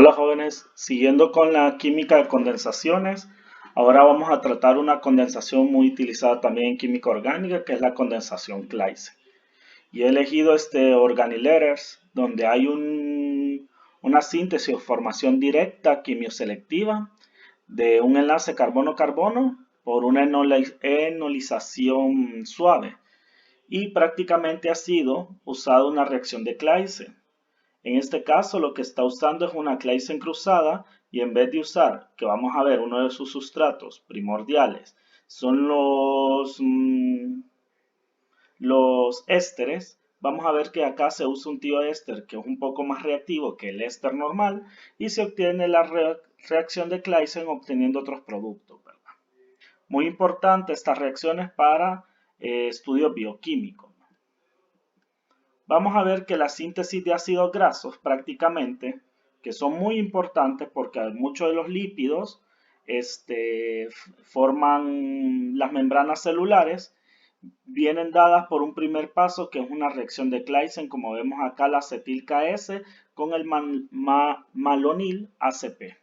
Hola jóvenes, siguiendo con la química de condensaciones, ahora vamos a tratar una condensación muy utilizada también en química orgánica, que es la condensación Claisen. Y he elegido este Organiletters, donde hay una síntesis o formación directa quimioselectiva de un enlace carbono-carbono por una enolización suave. Y prácticamente ha sido usada una reacción de Claisen. En este caso lo que está usando es una Claisen cruzada y en vez de usar, que vamos a ver uno de sus sustratos primordiales, son los ésteres, vamos a ver que acá se usa un tioéster que es un poco más reactivo que el éster normal y se obtiene la reacción de Claisen obteniendo otros productos, ¿verdad? Muy importante estas reacciones para estudios bioquímicos. Vamos a ver que la síntesis de ácidos grasos prácticamente, que son muy importantes porque muchos de los lípidos forman las membranas celulares, vienen dadas por un primer paso que es una reacción de Claisen, como vemos acá la acetil KS con el malonil ACP,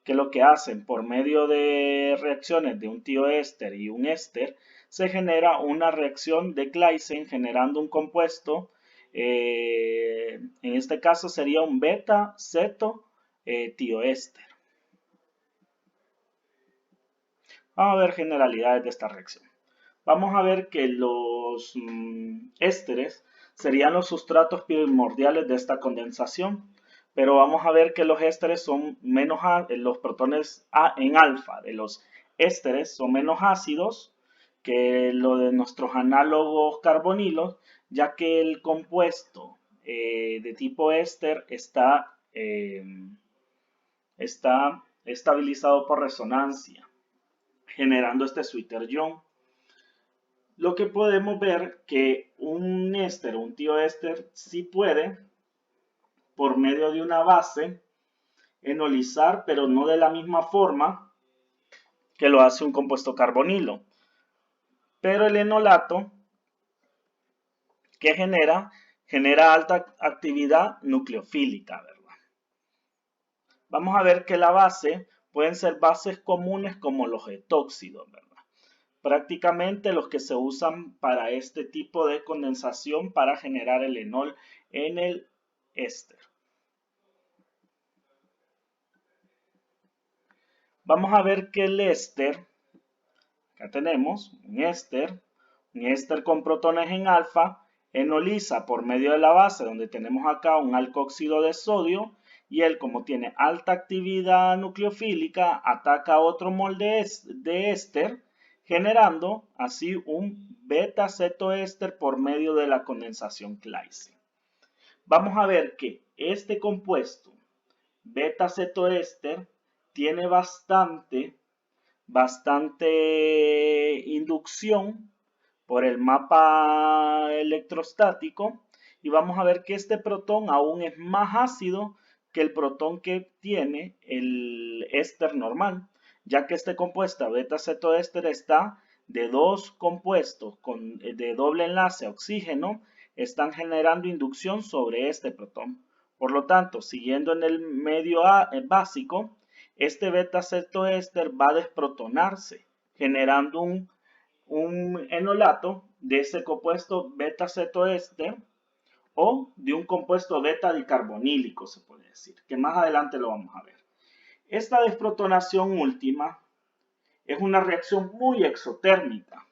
que lo que hacen por medio de reacciones de un tioéster y un éster, se genera una reacción de Claisen generando un compuesto, en este caso sería un beta-ceto tioéster. Vamos a ver generalidades de esta reacción. Vamos a ver que los ésteres serían los sustratos primordiales de esta condensación, pero vamos a ver que los ésteres son menos, los protones en alfa de los ésteres son menos ácidos que lo de nuestros análogos carbonilos, ya que el compuesto de tipo éster está estabilizado por resonancia, generando este Switzer-Young. Lo que podemos ver que un éster, un tioéster, sí puede, por medio de una base, enolizar, pero no de la misma forma que lo hace un compuesto carbonilo. Pero el enolato que genera alta actividad nucleofílica, ¿verdad? Vamos a ver que la base pueden ser bases comunes como los etóxidos, ¿verdad? Prácticamente los que se usan para este tipo de condensación para generar el enol en el éster. Vamos a ver que el éster, acá tenemos un éster con protones en alfa, enoliza por medio de la base donde tenemos acá un alcoxído de sodio y él, como tiene alta actividad nucleofílica, ataca a otro molde de éster, generando así un beta-cetoéster por medio de la condensación Claisen. Vamos a ver que este compuesto beta-cetoéster tiene bastante inducción por el mapa electrostático y vamos a ver que este protón aún es más ácido que el protón que tiene el éster normal, ya que este compuesto beta-cetoéster está de dos compuestos de doble enlace a oxígeno, están generando inducción sobre este protón. Por lo tanto, siguiendo en el medio básico, este beta-cetoéster va a desprotonarse, generando un enolato de ese compuesto beta-cetoéster o de un compuesto beta-dicarbonílico, se puede decir, que más adelante lo vamos a ver. Esta desprotonación última es una reacción muy exotérmica,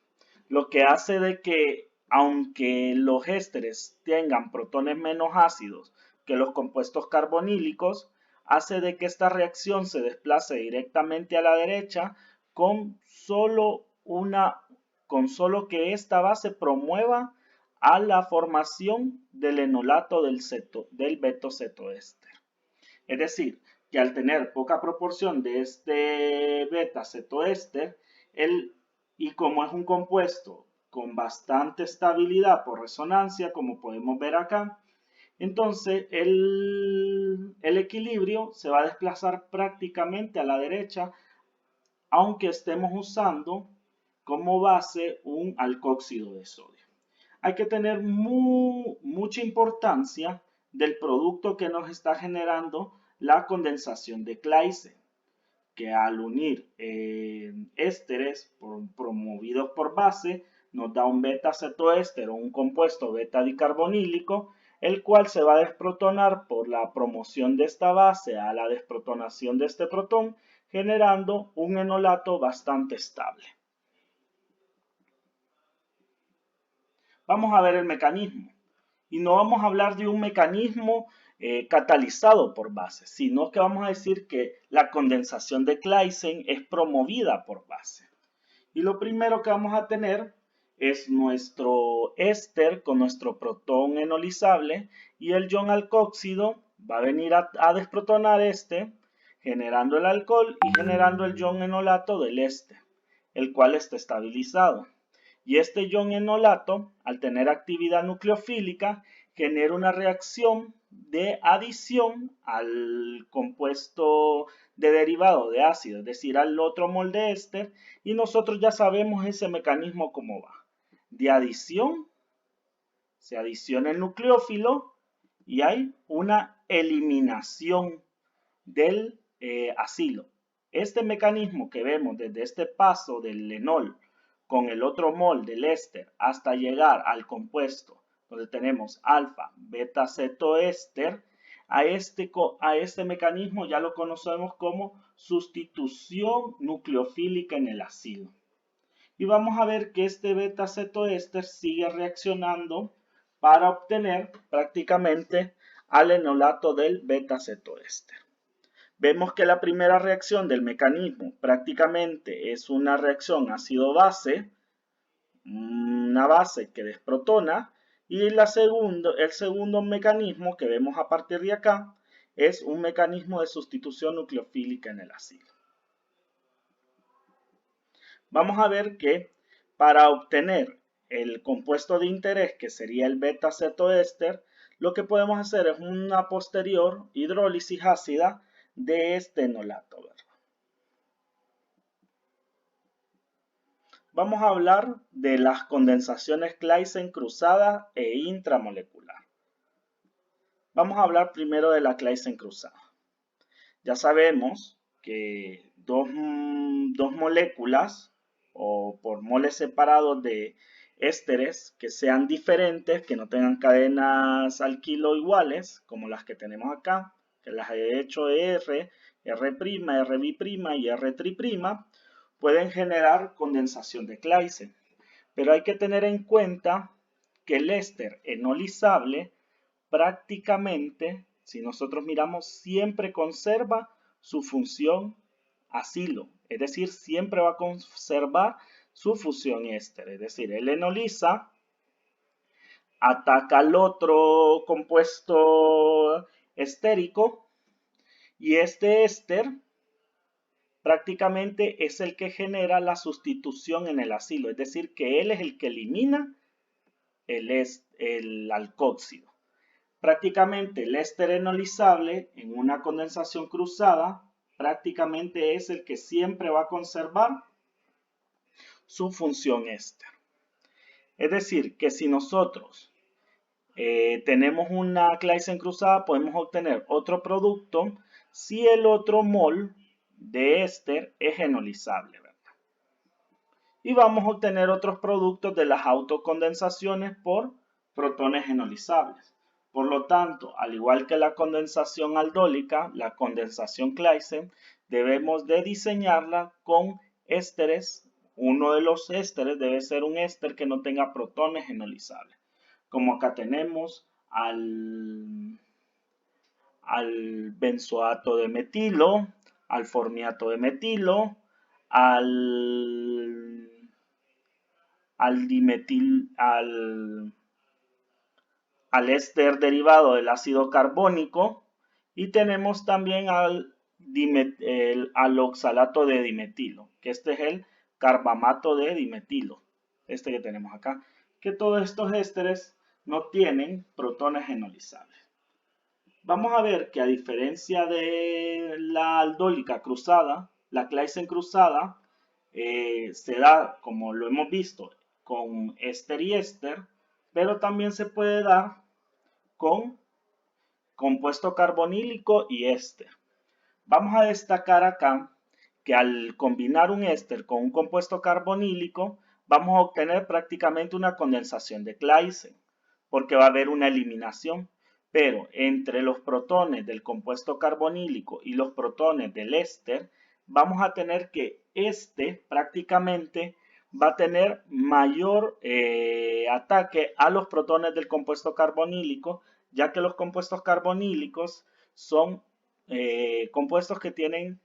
lo que hace de que, aunque los ésteres tengan protones menos ácidos que los compuestos carbonílicos, hace de que esta reacción se desplace directamente a la derecha con solo que esta base promueva a la formación del enolato del betacetoéster. Es decir, que al tener poca proporción de este beta-cetoéster, y como es un compuesto con bastante estabilidad por resonancia, como podemos ver acá, entonces el equilibrio se va a desplazar prácticamente a la derecha, aunque estemos usando como base un alcoxído de sodio. Hay que tener mucha importancia del producto que nos está generando la condensación de Claisen, que al unir ésteres promovidos por base nos da un beta-cetoéster o un compuesto beta-dicarbonílico, el cual se va a desprotonar por la promoción de esta base a la desprotonación de este protón, generando un enolato bastante estable. Vamos a ver el mecanismo. Y no vamos a hablar de un mecanismo catalizado por base, sino que vamos a decir que la condensación de Claisen es promovida por base. Y lo primero que vamos a tener es nuestro éster con nuestro protón enolizable, y el ion alcoxído va a venir a desprotonar este, generando el alcohol y generando el ion enolato del éster, el cual está estabilizado. Y este ion enolato, al tener actividad nucleofílica, genera una reacción de adición al compuesto de derivado de ácido, es decir, al otro mol de éster, y nosotros ya sabemos ese mecanismo cómo va. De adición, se adiciona el nucleófilo y hay una eliminación del acilo. Este mecanismo que vemos desde este paso del enol con el otro mol del éster hasta llegar al compuesto donde tenemos alfa, beta, cetoéster, a este mecanismo ya lo conocemos como sustitución nucleofílica en el ácido. Y vamos a ver que este beta cetoéster sigue reaccionando para obtener prácticamente al enolato del beta cetoéster. Vemos que la primera reacción del mecanismo prácticamente es una reacción ácido-base, una base que desprotona, y el segundo mecanismo que vemos a partir de acá es un mecanismo de sustitución nucleofílica en el ácido. Vamos a ver que para obtener el compuesto de interés, que sería el beta cetoéster, lo que podemos hacer es una posterior hidrólisis ácida de este enolato, ¿verdad? Vamos a hablar de las condensaciones Claisen cruzada e intramolecular. Vamos a hablar primero de la Claisen cruzada. Ya sabemos que dos moléculas o por moles separados de ésteres que sean diferentes, que no tengan cadenas alquilo iguales, como las que tenemos acá, que las he hecho R, R', R'B' y R', pueden generar condensación de Claisen. Pero hay que tener en cuenta que el éster enolizable prácticamente, si nosotros miramos, siempre conserva su función acilo, es decir, siempre va a conservar su fusión éster, es decir, él enoliza, ataca al otro compuesto estérico y este éster prácticamente es el que genera la sustitución en el acilo, es decir, que él es el que elimina el alcoxído. Prácticamente el éster enolizable en una condensación cruzada prácticamente es el que siempre va a conservar su función éster. Es decir, que si nosotros tenemos una Claisen cruzada, podemos obtener otro producto si el otro mol de éster es enolizable, ¿verdad? Y vamos a obtener otros productos de las autocondensaciones por protones enolizables. Por lo tanto, al igual que la condensación aldólica, la condensación Claisen, debemos de diseñarla con ésteres. Uno de los ésteres debe ser un éster que no tenga protones enolizables. Como acá tenemos al benzoato de metilo, al formiato de metilo, al éster derivado del ácido carbónico, y tenemos también al oxalato de dimetilo, que este es el carbamato de dimetilo, este que tenemos acá, que todos estos ésteres no tienen protones enolizables. Vamos a ver que a diferencia de la aldólica cruzada, la Claisen cruzada se da, como lo hemos visto, con éster y éster, pero también se puede dar con compuesto carbonílico y éster. Vamos a destacar acá que al combinar un éster con un compuesto carbonílico, vamos a obtener prácticamente una condensación de Claisen, porque va a haber una eliminación. Pero entre los protones del compuesto carbonílico y los protones del éster, vamos a tener que este prácticamente va a tener mayor ataque a los protones del compuesto carbonílico, ya que los compuestos carbonílicos son compuestos que tienen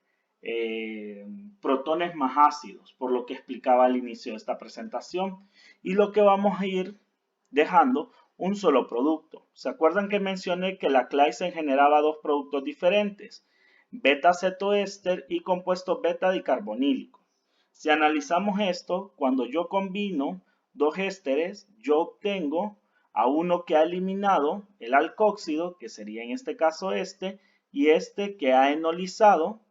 protones más ácidos, por lo que explicaba al inicio de esta presentación, y lo que vamos a ir dejando un solo producto. ¿Se acuerdan que mencioné que la Claisen generaba dos productos diferentes? Beta-cetoéster y compuesto beta-dicarbonílico. Si analizamos esto, cuando yo combino dos ésteres, yo obtengo a uno que ha eliminado el alcóxido, que sería en este caso este, y este que ha enolizado,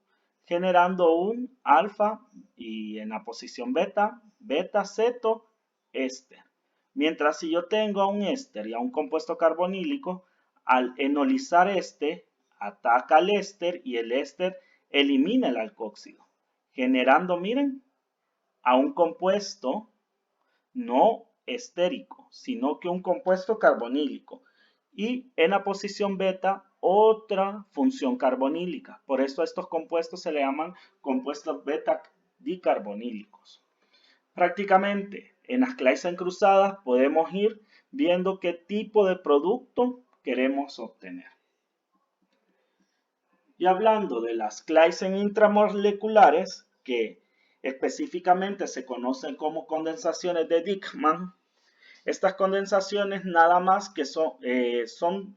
generando un alfa y en la posición beta, beta-cetoéster. Mientras si yo tengo a un éster y a un compuesto carbonílico, al enolizar este, ataca al éster y el éster elimina el alcóxido, generando, miren, a un compuesto no estérico, sino que un compuesto carbonílico. Y en la posición beta, otra función carbonílica. Por eso a estos compuestos se le llaman compuestos beta dicarbonílicos. Prácticamente en las Claisen cruzadas podemos ir viendo qué tipo de producto queremos obtener. Y hablando de las Claisen intramoleculares, que específicamente se conocen como condensaciones de Dieckmann, estas condensaciones nada más que son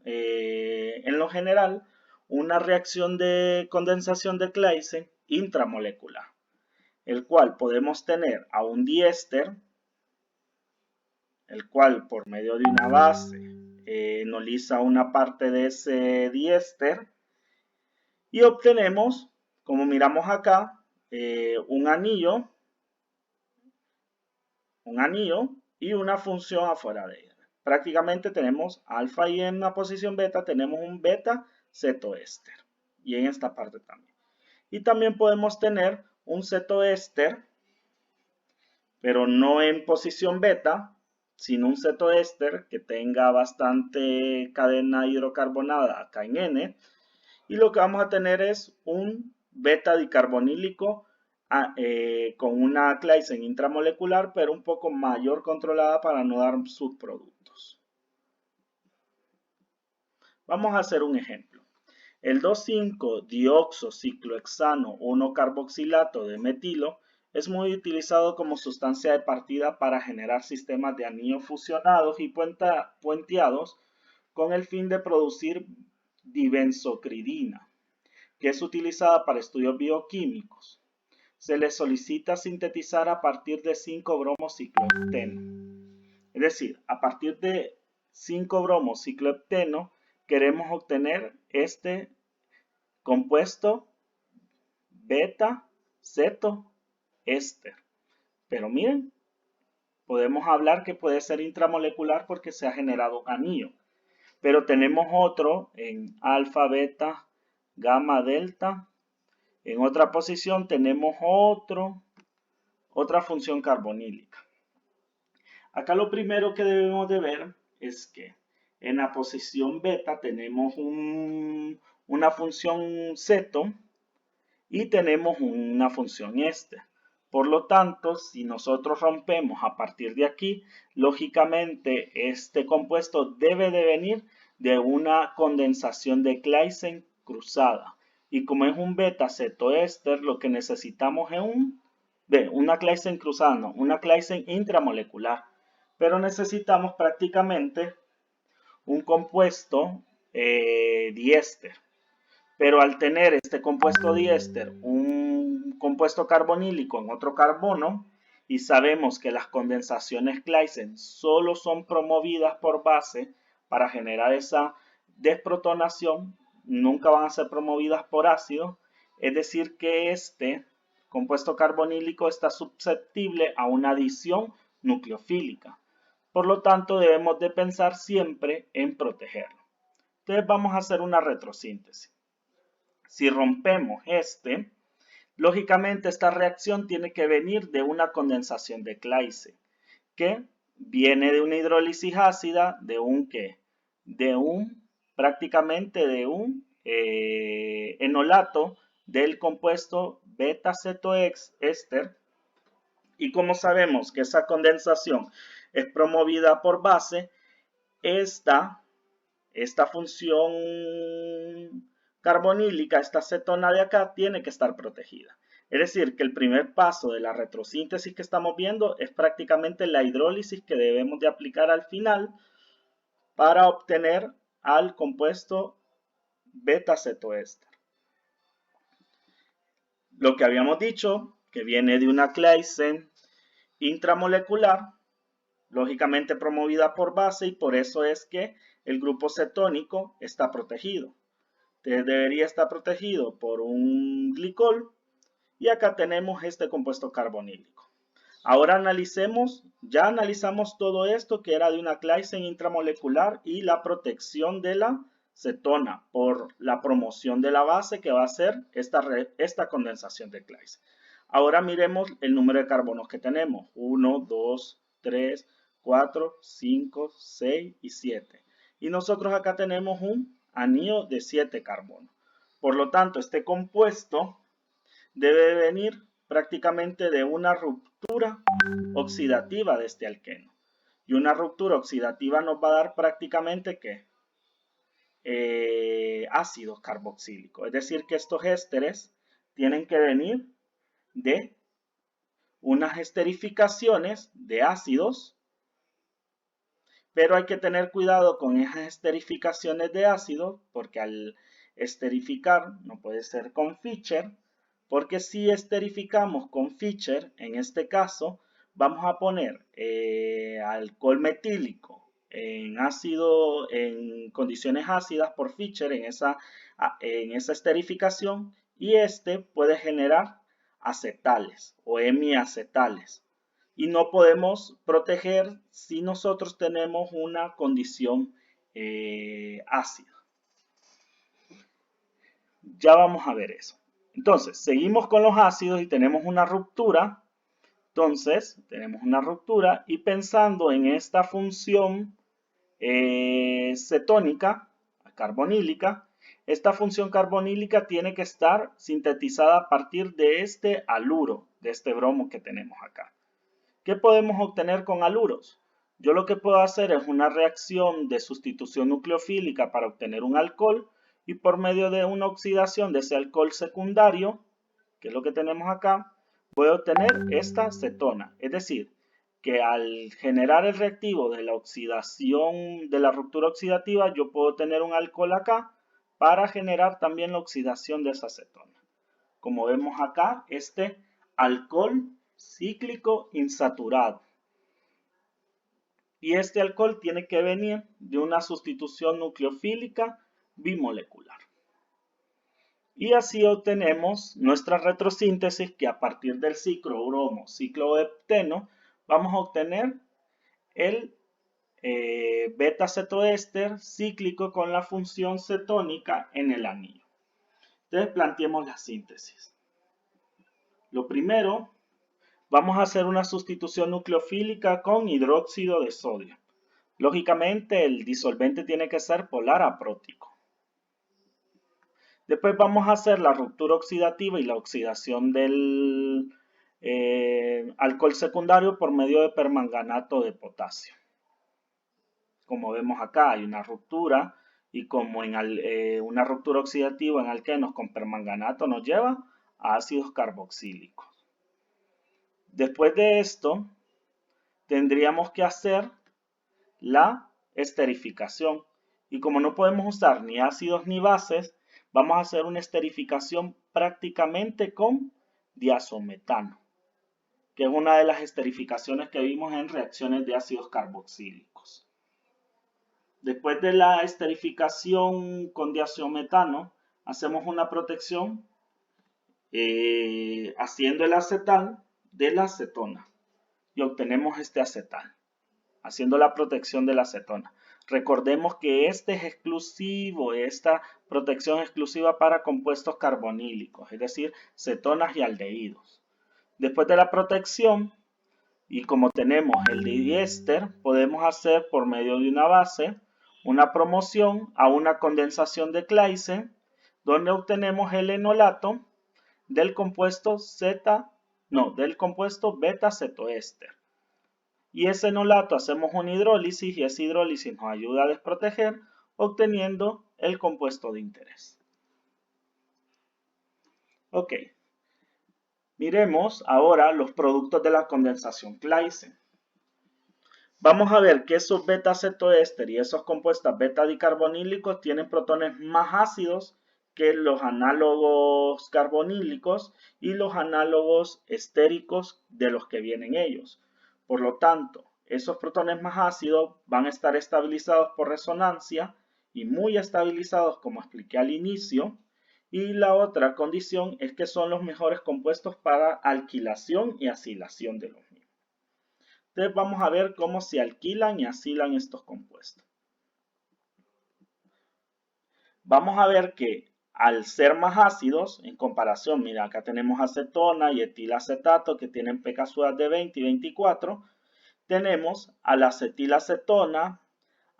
en lo general una reacción de condensación de Claisen intramolecular, el cual podemos tener a un diéster, el cual por medio de una base enoliza una parte de ese diéster y obtenemos, como miramos acá, un anillo y una función afuera de ella. Prácticamente tenemos alfa y en la posición beta tenemos un beta cetoéster y en esta parte también. Y también podemos tener un cetoéster, pero no en posición beta, sino un cetoéster que tenga bastante cadena hidrocarbonada acá en N. Y lo que vamos a tener es un beta dicarbonílico con una Claisen intramolecular, pero un poco mayor controlada para no dar subproductos. Vamos a hacer un ejemplo. El 2,5-dioxociclohexano 1-carboxilato de metilo es muy utilizado como sustancia de partida para generar sistemas de anillos fusionados y puenteados con el fin de producir dibenzocridina, que es utilizada para estudios bioquímicos. Se le solicita sintetizar a partir de 5-bromociclohepteno. Es decir, a partir de 5-bromociclohepteno queremos obtener este compuesto beta-cetoéster. Pero miren, podemos hablar que puede ser intramolecular porque se ha generado anillo. Pero tenemos otro en alfa, beta, gamma, delta. En otra posición tenemos otra función carbonílica. Acá lo primero que debemos de ver es que en la posición beta tenemos una función ceto y tenemos una función éster. Por lo tanto, si nosotros rompemos a partir de aquí, lógicamente este compuesto debe de venir de una condensación de Claisen cruzada. Y como es un beta cetoéster, lo que necesitamos es una Claisen cruzada, no, una Claisen intramolecular. Pero necesitamos prácticamente un compuesto diéster. Pero al tener este compuesto diéster, un compuesto carbonílico en otro carbono, y sabemos que las condensaciones Claisen solo son promovidas por base para generar esa desprotonación, nunca van a ser promovidas por ácido, es decir que este compuesto carbonílico está susceptible a una adición nucleofílica. Por lo tanto, debemos de pensar siempre en protegerlo. Entonces vamos a hacer una retrosíntesis. Si rompemos lógicamente esta reacción tiene que venir de una condensación de Claisen, que viene de una hidrólisis ácida, prácticamente de un enolato del compuesto beta-cetoéster. Y como sabemos que esa condensación es promovida por base, esta función carbonílica, esta cetona de acá, tiene que estar protegida. Es decir, que el primer paso de la retrosíntesis que estamos viendo es prácticamente la hidrólisis que debemos de aplicar al final para obtener al compuesto beta-cetoéster. Lo que habíamos dicho, que viene de una Claisen intramolecular, lógicamente promovida por base, y por eso es que el grupo cetónico está protegido. Entonces debería estar protegido por un glicol, y acá tenemos este compuesto carbonílico. Ahora ya analizamos todo esto que era de una Claisen intramolecular y la protección de la cetona por la promoción de la base que va a ser esta condensación de Claisen. Ahora miremos el número de carbonos que tenemos. 1, 2, 3, 4, 5, 6 y 7. Y nosotros acá tenemos un anillo de 7 carbonos. Por lo tanto, este compuesto debe venir prácticamente de una ruptura oxidativa de este alqueno. Y una ruptura oxidativa nos va a dar prácticamente ¿qué? Ácido carboxílico. Es decir, que estos ésteres tienen que venir de unas esterificaciones de ácidos, pero hay que tener cuidado con esas esterificaciones de ácido, porque al esterificar no puede ser con Fischer, porque si esterificamos con Fischer, en este caso, vamos a poner alcohol metílico en condiciones ácidas por Fischer en esa esterificación, y puede generar acetales o hemiacetales. Y no podemos proteger si nosotros tenemos una condición ácida. Ya vamos a ver eso. Entonces, seguimos con los ácidos y tenemos una ruptura. Entonces, tenemos una ruptura y pensando en esta función cetónica, carbonílica, esta función carbonílica tiene que estar sintetizada a partir de este haluro, de este bromo que tenemos acá. ¿Qué podemos obtener con haluros? Yo lo que puedo hacer es una reacción de sustitución nucleofílica para obtener un alcohol, y por medio de una oxidación de ese alcohol secundario, que es lo que tenemos acá, voy a obtener esta cetona. Es decir, que al generar el reactivo de la oxidación, de la ruptura oxidativa, yo puedo tener un alcohol acá para generar también la oxidación de esa cetona. Como vemos acá, este alcohol cíclico insaturado. Y este alcohol tiene que venir de una sustitución nucleofílica bimolecular. Y así obtenemos nuestra retrosíntesis, que a partir del ciclobromo, ciclohepteno, vamos a obtener el beta-cetoéster cíclico con la función cetónica en el anillo. Entonces planteemos la síntesis. Lo primero, vamos a hacer una sustitución nucleofílica con hidróxido de sodio. Lógicamente, el disolvente tiene que ser polar aprótico. Después vamos a hacer la ruptura oxidativa y la oxidación del alcohol secundario por medio de permanganato de potasio. Como vemos acá, hay una ruptura, y como en una ruptura oxidativa en alquenos con permanganato nos lleva a ácidos carboxílicos. Después de esto, tendríamos que hacer la esterificación. Y como no podemos usar ni ácidos ni bases, vamos a hacer una esterificación prácticamente con diazometano, que es una de las esterificaciones que vimos en reacciones de ácidos carboxílicos. Después de la esterificación con diazometano, hacemos una protección haciendo el acetal de la acetona y obtenemos este acetal, haciendo la protección de la acetona. Recordemos que este es exclusivo, esta protección es exclusiva para compuestos carbonílicos, es decir, cetonas y aldehídos. Después de la protección, y como tenemos el diéster, podemos hacer por medio de una base una promoción a una condensación de Claisen, donde obtenemos el enolato del compuesto beta cetoéster. Y ese enolato hacemos una hidrólisis y esa hidrólisis nos ayuda a desproteger, obteniendo el compuesto de interés. Ok. Miremos ahora los productos de la condensación Claisen. Vamos a ver que esos beta-cetoéster y esos compuestos beta-dicarbonílicos tienen protones más ácidos que los análogos carbonílicos y los análogos estéricos de los que vienen ellos. Por lo tanto, esos protones más ácidos van a estar estabilizados por resonancia y muy estabilizados, como expliqué al inicio. Y la otra condición es que son los mejores compuestos para alquilación y asilación de los mismos. Entonces vamos a ver cómo se alquilan y asilan estos compuestos. Vamos a ver que al ser más ácidos, en comparación, mira, acá tenemos acetona y etilacetato que tienen pKa de 20 y 24. Tenemos a la acetilacetona,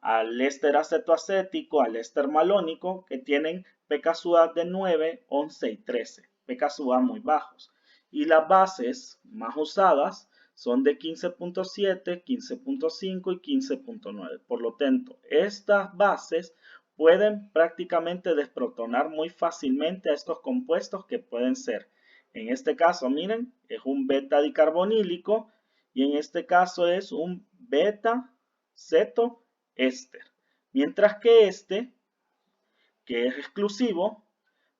al éster acetoacético, al éster malónico, que tienen pKa de 9, 11 y 13, pKa muy bajos. Y las bases más usadas son de 15.7, 15.5 y 15.9. Por lo tanto, estas bases pueden prácticamente desprotonar muy fácilmente a estos compuestos que pueden ser, en este caso, miren, es un beta dicarbonílico y en este caso es un beta cetoéster. Mientras que este, que es exclusivo,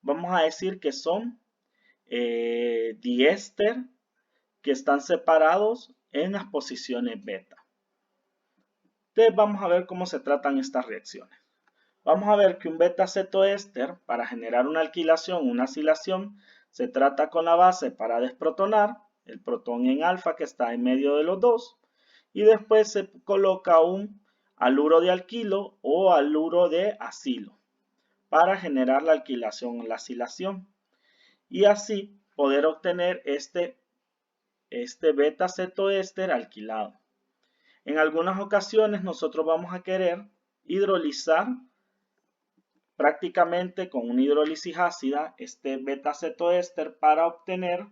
vamos a decir que son diéster que están separados en las posiciones beta. Entonces vamos a ver cómo se tratan estas reacciones. Vamos a ver que un beta cetoéster, para generar una alquilación, una asilación, se trata con la base para desprotonar, el protón en alfa que está en medio de los dos, y después se coloca un haluro de alquilo o haluro de acilo para generar la alquilación o la asilación. Y así poder obtener este beta cetoéster alquilado. En algunas ocasiones nosotros vamos a querer hidrolizar prácticamente con una hidrólisis ácida este beta cetoéster para obtener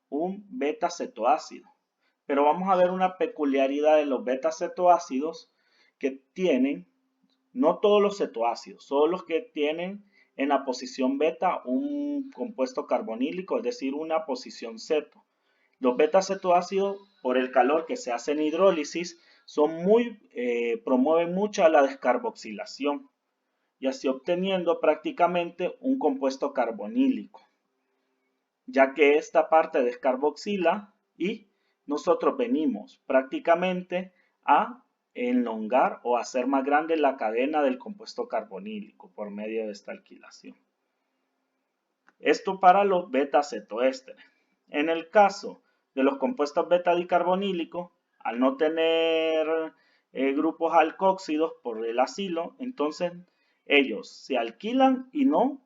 un beta cetoácido. Pero vamos a ver una peculiaridad de los beta cetoácidos que tienen, no todos los cetoácidos, solo los que tienen en la posición beta un compuesto carbonílico, es decir, una posición ceto. Los beta-cetoácidos, por el calor que se hace en hidrólisis, promueven mucho la descarboxilación y así obteniendo prácticamente un compuesto carbonílico, ya que esta parte descarboxila y nosotros venimos prácticamente a elongar o hacer más grande la cadena del compuesto carbonílico por medio de esta alquilación. Esto para los beta-cetoésteres. En el caso de los compuestos beta-dicarbonílicos, al no tener grupos alcóxidos por el acilo, entonces ellos se alquilan y no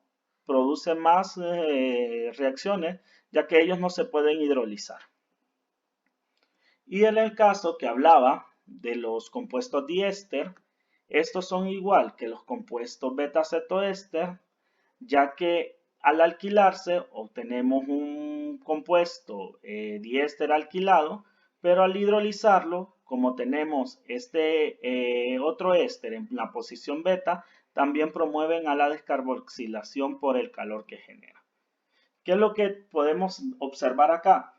producen más reacciones, ya que ellos no se pueden hidrolizar. Y en el caso que hablaba de los compuestos diéster, estos son igual que los compuestos beta-cetoéster, ya que al alquilarse obtenemos un compuesto diéster alquilado, pero al hidrolizarlo, como tenemos este otro éster en la posición beta, también promueven a la descarboxilación por el calor que genera. ¿Qué es lo que podemos observar acá?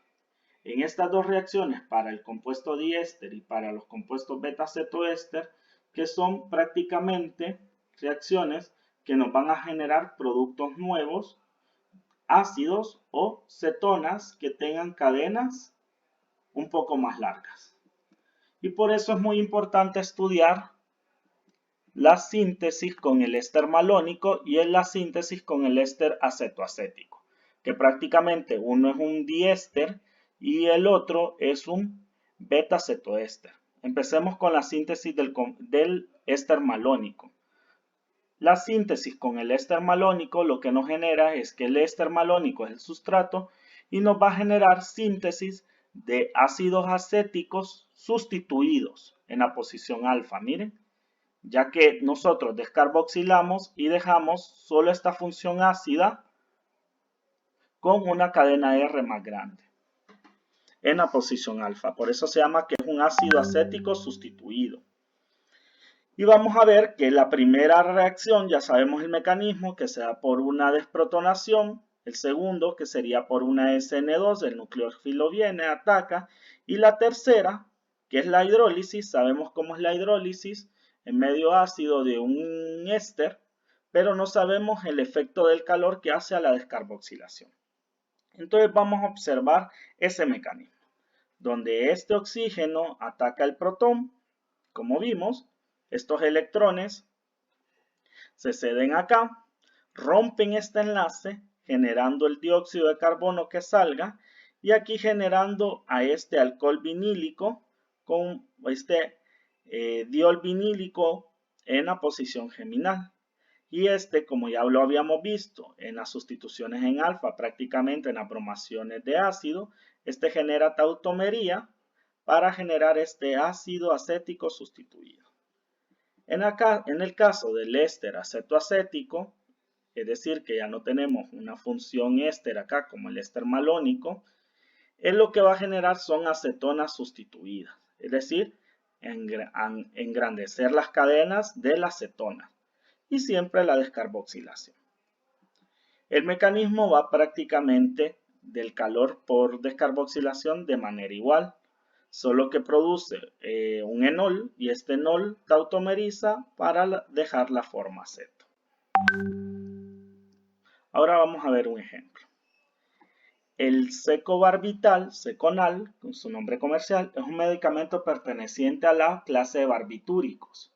En estas dos reacciones para el compuesto diéster y para los compuestos beta-cetoéster, que son prácticamente reacciones que nos van a generar productos nuevos, ácidos o cetonas que tengan cadenas un poco más largas. Y por eso es muy importante estudiar la síntesis con el éster malónico y la síntesis con el éster acetoacético, que prácticamente uno es un diéster y el otro es un beta cetoéster. Empecemos con la síntesis del éster malónico. La síntesis con el éster malónico lo que nos genera es que el éster malónico es el sustrato y nos va a generar síntesis de ácidos acéticos sustituidos en la posición alfa. Miren, ya que nosotros descarboxilamos y dejamos solo esta función ácida con una cadena R más grande en la posición alfa. Por eso se llama que es un ácido acético sustituido. Y vamos a ver que la primera reacción, ya sabemos el mecanismo, que se da por una desprotonación. El segundo, que sería por una SN2, el nucleófilo viene, ataca. Y la tercera, que es la hidrólisis, sabemos cómo es la hidrólisis en medio ácido de un éster, pero no sabemos el efecto del calor que hace a la descarboxilación. Entonces vamos a observar ese mecanismo, donde este oxígeno ataca el protón, como vimos. Estos electrones se ceden acá, rompen este enlace, generando el dióxido de carbono que salga, y aquí generando a este alcohol vinílico con este diol vinílico en la posición geminal. Y este, como ya lo habíamos visto en las sustituciones en alfa, prácticamente en las bromaciones de ácido, este genera tautomería para generar este ácido acético sustituido. En el caso del éster acetoacético, es decir, que ya no tenemos una función éster acá como el éster malónico, es lo que va a generar son acetonas sustituidas, es decir, engrandecer las cadenas de la acetona y siempre la descarboxilación. El mecanismo va prácticamente del calor por descarboxilación de manera igual, solo que produce un enol y este enol tautomeriza para dejar la forma aceto. Ahora vamos a ver un ejemplo. El secobarbital, Seconal, con su nombre comercial, es un medicamento perteneciente a la clase de barbitúricos.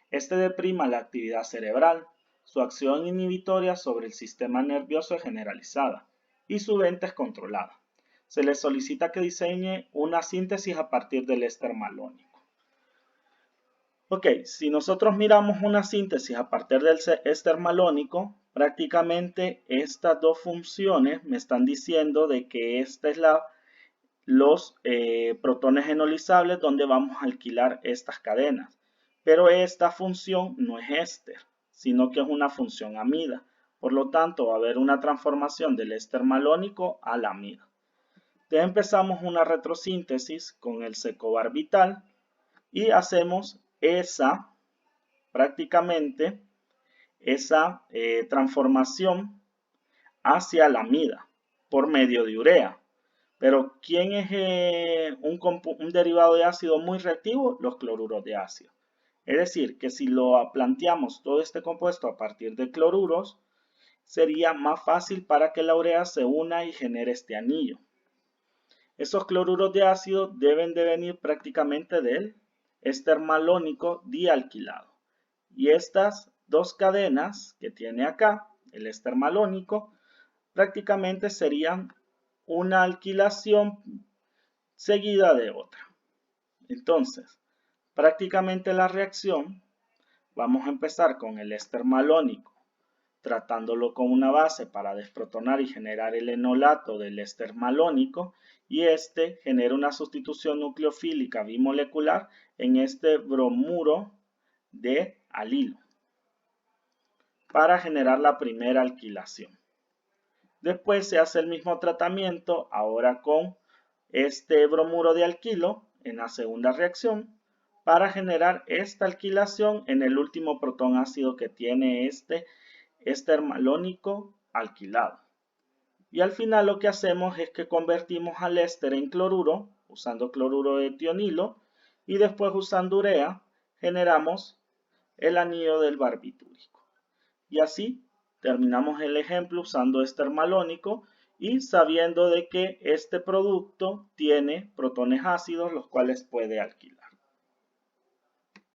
Este deprima la actividad cerebral, su acción inhibitoria sobre el sistema nervioso es generalizada y su venta es controlada. Se le solicita que diseñe una síntesis a partir del éster malónico. Ok, si nosotros miramos una síntesis a partir del éster malónico, prácticamente estas dos funciones me están diciendo de que esta es los protones enolizables donde vamos a alquilar estas cadenas. Pero esta función no es éster, sino que es una función amida. Por lo tanto, va a haber una transformación del éster malónico a la amida. Ya empezamos una retrosíntesis con el secobarbital y hacemos prácticamente esa transformación hacia la amida por medio de urea. Pero ¿quién es un derivado de ácido muy reactivo? Los cloruros de ácido. Es decir, que si lo planteamos todo este compuesto a partir de cloruros, sería más fácil para que la urea se una y genere este anillo. Esos cloruros de ácido deben de venir prácticamente del éster malónico dialquilado. Y estas dos cadenas que tiene acá, el éster malónico, prácticamente serían una alquilación seguida de otra. Entonces, prácticamente la reacción, vamos a empezar con el éster malónico, tratándolo con una base para desprotonar y generar el enolato del éster malónico, y este genera una sustitución nucleofílica bimolecular en este bromuro de alilo para generar la primera alquilación. Después se hace el mismo tratamiento ahora con este bromuro de alquilo en la segunda reacción para generar esta alquilación en el último protón ácido que tiene este éster malónico alquilado. Y al final lo que hacemos es que convertimos al éster en cloruro usando cloruro de tionilo y después usando urea generamos el anillo del barbitúrico. Y así terminamos el ejemplo usando éster malónico y sabiendo de que este producto tiene protones ácidos los cuales puede alquilar.